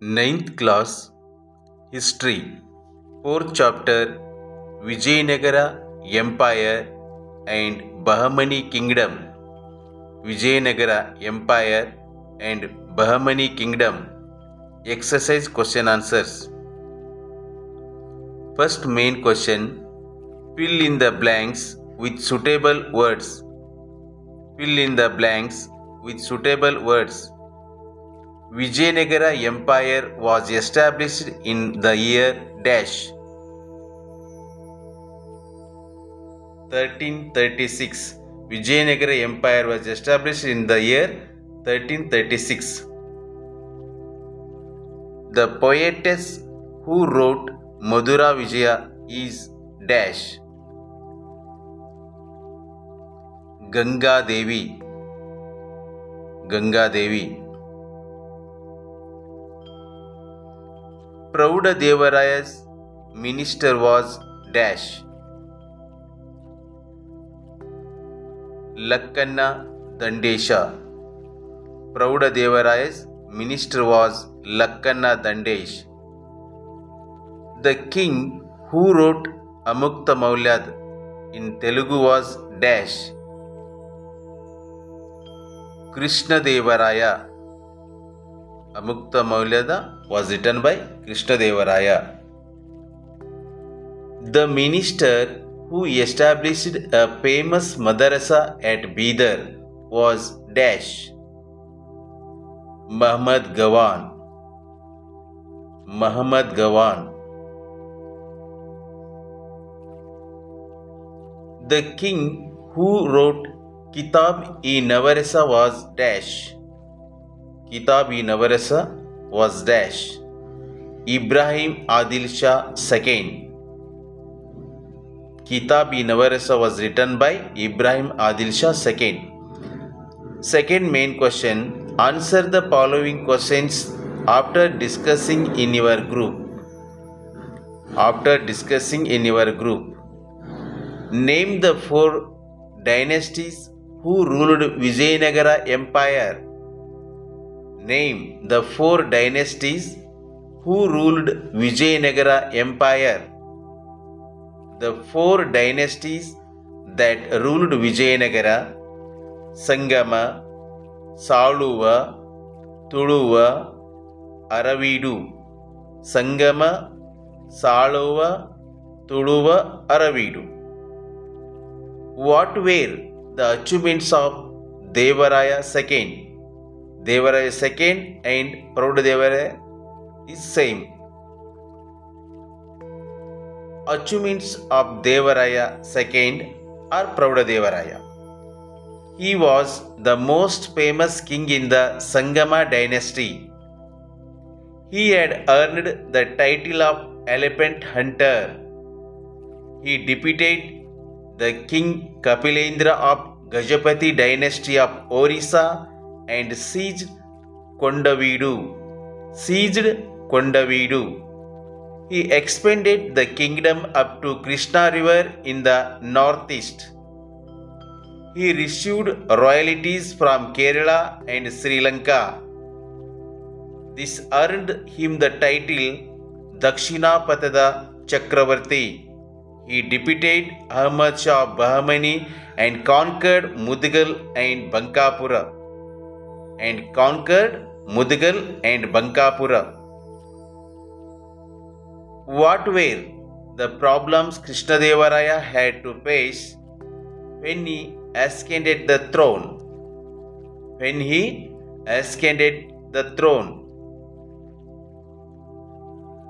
Ninth class History, 4th chapter Vijayanagara Empire and Bahamani Kingdom. Vijayanagara Empire and Bahamani Kingdom. Exercise question answers. First main question: fill in the blanks with suitable words. Fill in the blanks with suitable words. Vijayanagara Empire was established in the year dash. 1336. Vijayanagara Empire was established in the year 1336. The poetess who wrote Madura Vijaya is dash. Ganga Devi. Ganga Devi. Prouda Devaraya's minister was dash. Lakkanna Dandesha. Prouda Devaraya's minister was Lakkanna Dandesh. The king who wrote Amukta Maulyad in Telugu was dash. Krishna Devaraya. Amukta Maulyada was written by Krishna Devaraya. The minister who established a famous madrasa at Bidar was dash. Muhammad Gawan. Muhammad Gawan. The king who wrote Kitab-i-Navarasa was dash. Kitab-i-Navarasa was dash. Ibrahim Adil Shah II. Kitab-i-Navarasa was written by Ibrahim Adil Shah II. Second main question: answer the following questions after discussing in your group. After discussing in your group, name the 4 dynasties who ruled Vijayanagara Empire. Name the 4 dynasties who ruled Vijayanagara Empire. The 4 dynasties that ruled Vijayanagara: Sangama, Saluva, Tuluva, Aravidu. Sangama, Saluva, Tuluva, Aravidu. What were the achievements of Devaraya II? Devaraya II and Prouda Devaraya is same. Achievements of Devaraya II are Prouda Devaraya. He was the most famous king in the Sangama dynasty. He had earned the title of Elephant Hunter. He defeated the King Kapilendra of Gajapati dynasty of Orissa and seized Kondavidu. He expanded the kingdom up to Krishna river in the northeast. He received royalties from Kerala and Sri Lanka. This earned him the title Dakshinapatada Chakravarti. He defeated Ahmad Shah of Bahamani and conquered Mudigal and Bankapura. What were the problems Krishnadevaraya had to face when he ascended the throne?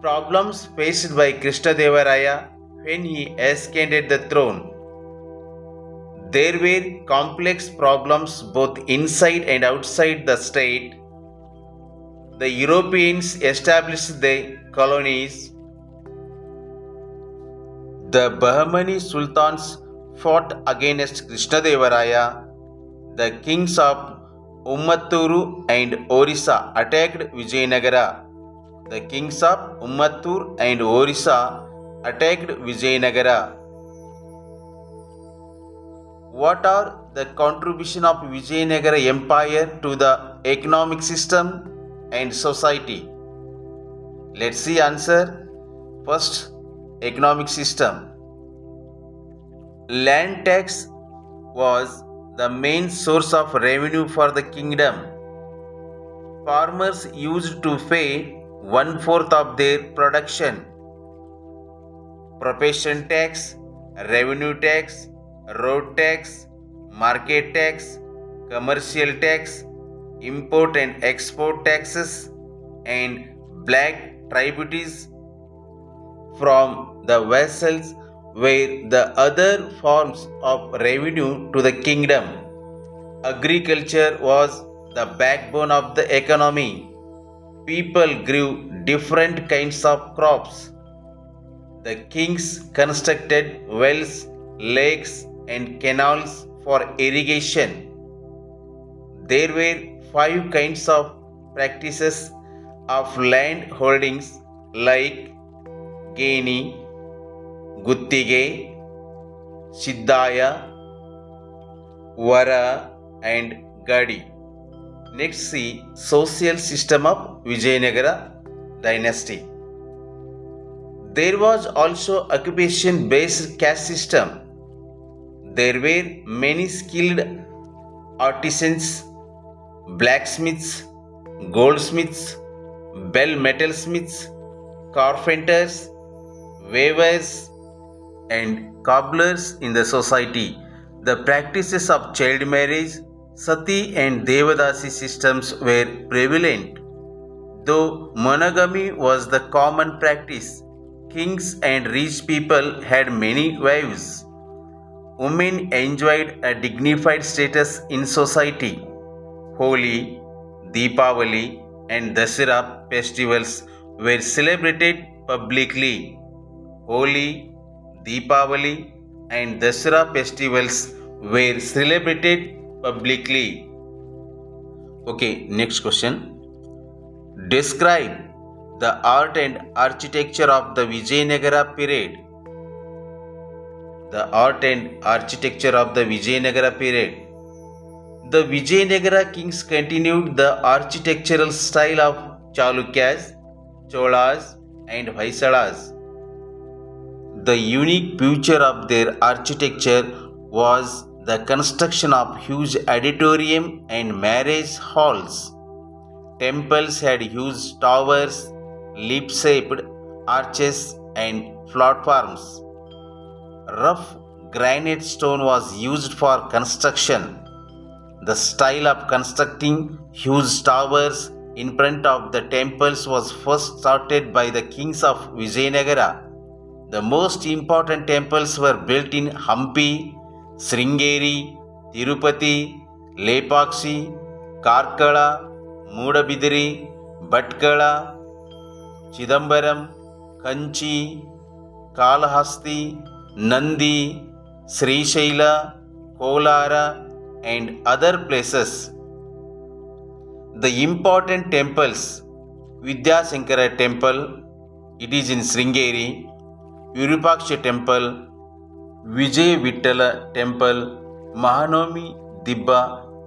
Problems faced by Krishnadevaraya when he ascended the throne. There were complex problems both inside and outside the state. The Europeans established their colonies. The Bahamani sultans fought against Krishnadevaraya. The kings of Ummatturu and Orissa attacked Vijayanagara. The kings of Ummattur and Orissa attacked Vijayanagara. What are the contribution of Vijayanagara Empire to the economic system and society? Let's see answer. First, economic system. Land tax was the main source of revenue for the kingdom. Farmers used to pay 1/4 of their production. Propagation tax, revenue tax, road tax, market tax, commercial tax, import and export taxes, and black tributaries from the vassals were the other forms of revenue to the kingdom. Agriculture was the backbone of the economy. People grew different kinds of crops. The kings constructed wells, lakes, and canals for irrigation. There were 5 kinds of practices of land holdings like Geni, Guttige, Siddhaya, Vara, and Gadi. Next, see social system of Vijayanagara dynasty. There was also occupation-based caste system. There were many skilled artisans, blacksmiths, goldsmiths, bell metalsmiths, carpenters, weavers, and cobblers in the society. The practices of child marriage, sati and devadasi systems were prevalent. Though monogamy was the common practice, kings and rich people had many wives. Women enjoyed a dignified status in society. Holi, Deepavali, and Dasara festivals were celebrated publicly. Holi, Deepavali, and Dasara festivals were celebrated publicly. Okay, next question. Describe the art and architecture of the Vijayanagara period. The art and architecture of the Vijayanagara period. The Vijayanagara kings continued the architectural style of Chalukyas, Cholas, and Hoysalas. The unique feature of their architecture was the construction of huge auditorium and marriage halls. Temples had huge towers, leaf-shaped arches, and platforms. Rough granite stone was used for construction. The style of constructing huge towers in front of the temples was first started by the kings of Vijayanagara. The most important temples were built in Hampi, Sringeri, Tirupati, Lepakshi, Karkala, Mudabidiri, Bhatkala, Chidambaram, Kanchi, Kalahasti, Nandi, Srishaila, Kolara, and other places. The important temples: Vidyasankara temple, it is in Sringeri; Virupaksha temple, Vijay Vittala temple, Mahanomi Dibba,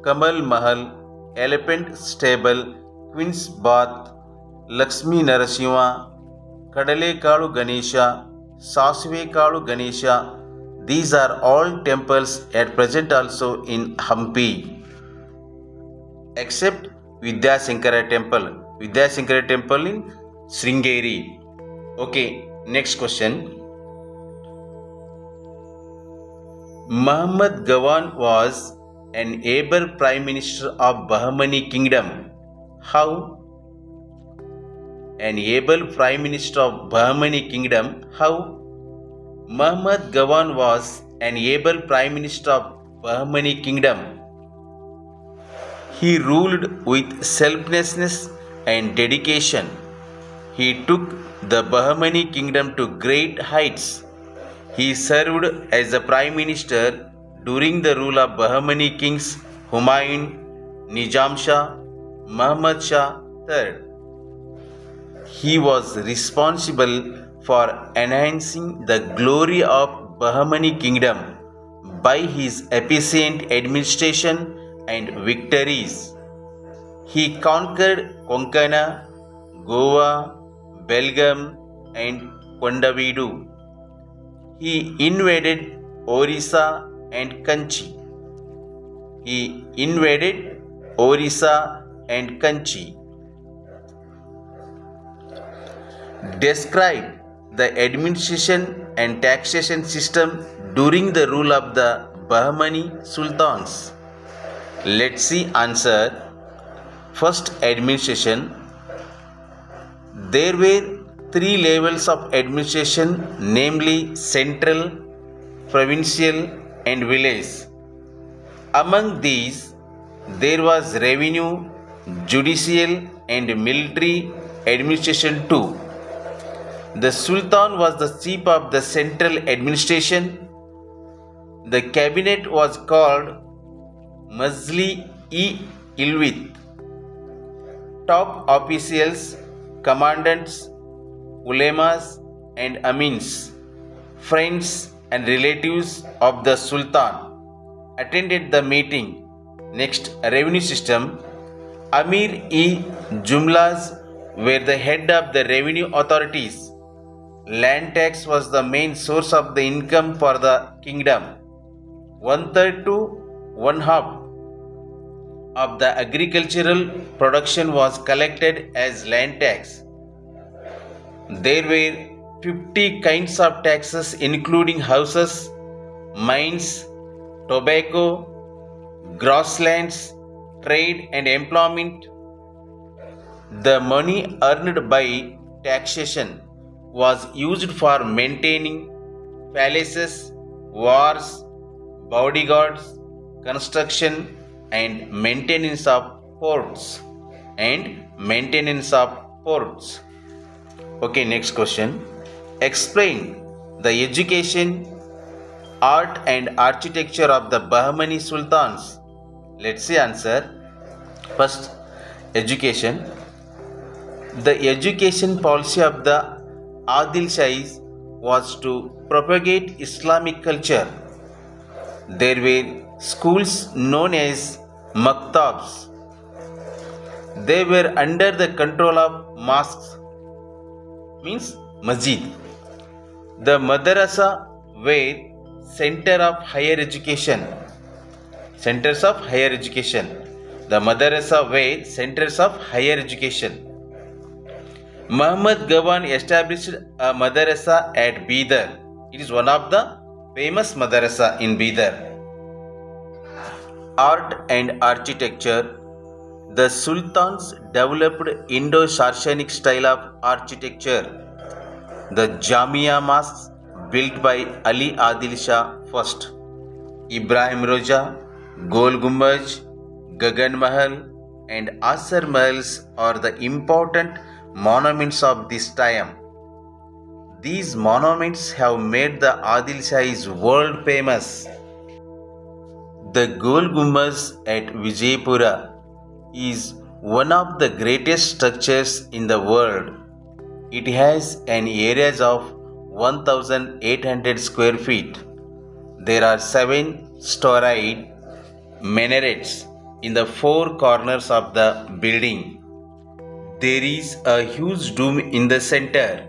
Kamal Mahal, Elephant stable, Queen's bath, Lakshmi Narasimha, Kadale Kalu Ganesha, Sasve Kalu Ganesha. These are all temples at present also in Hampi, except Vidyasankara temple. Vidyasankara temple in Sringeri. Okay, next question. Muhammad Gawan was an able prime minister of Bahamani kingdom. How? An able prime minister of Bahamani kingdom. How? Muhammad Gawan was an able prime minister of Bahamani kingdom. He ruled with selflessness and dedication. He took the Bahamani kingdom to great heights. He served as a prime minister during the rule of Bahamani kings Humayun, Nizam Shah, Muhammad Shah III. He was responsible for enhancing the glory of Bahamani kingdom by his efficient administration and victories. He conquered Konkana, Goa, Belgaum, and Kondavidu. He invaded Orissa and Kanchi. He invaded Orissa and Kanchi. Describe the administration and taxation system during the rule of the Bahamani Sultans. Let's see answer. First, administration. There were three levels of administration, namely central, provincial, and village. Among these, there was revenue, judicial, and military administration too. The Sultan was the chief of the central administration. The cabinet was called Majli-e-Ilwit. Top officials, commandants, ulemas, and amins, friends and relatives of the Sultan, attended the meeting. Next, revenue system. Amir-e-Jumlas were the head of the revenue authorities. Land tax was the main source of the income for the kingdom. 1/3 to 1/2 of the agricultural production was collected as land tax. There were 50 kinds of taxes including houses, mines, tobacco, grasslands, trade and employment. The money earned by taxation was used for maintaining palaces, wars, bodyguards, construction and maintenance of ports. Okay, next question. Explain the education, art and architecture of the Bahamani Sultans. Let's see answer. First, education. The education policy of the Adil Shahis was to propagate Islamic culture. There were schools known as maktabs. They were under the control of mosques, means masjid. The madrasa were center of higher education. Centers of higher education. The madrasa were centers of higher education. Muhammad Gawan established a madrasa at Bidar. It is one of the famous madrasa in Bidar. Art and architecture. The Sultans developed Indo-Saracenic style of architecture. The Jamia mosques built by Ali Adil Shah first. Ibrahim Roja, Gol Gumbaj, Gagan Mahal and Asar Mahals are the important monuments of this time. These monuments have made the Adil Shahis world famous. The Gol Gumbaz at Vijaypura is one of the greatest structures in the world. It has an area of 1,800 square feet. There are 7 storied minarets in the 4 corners of the building. There is a huge dome in the center.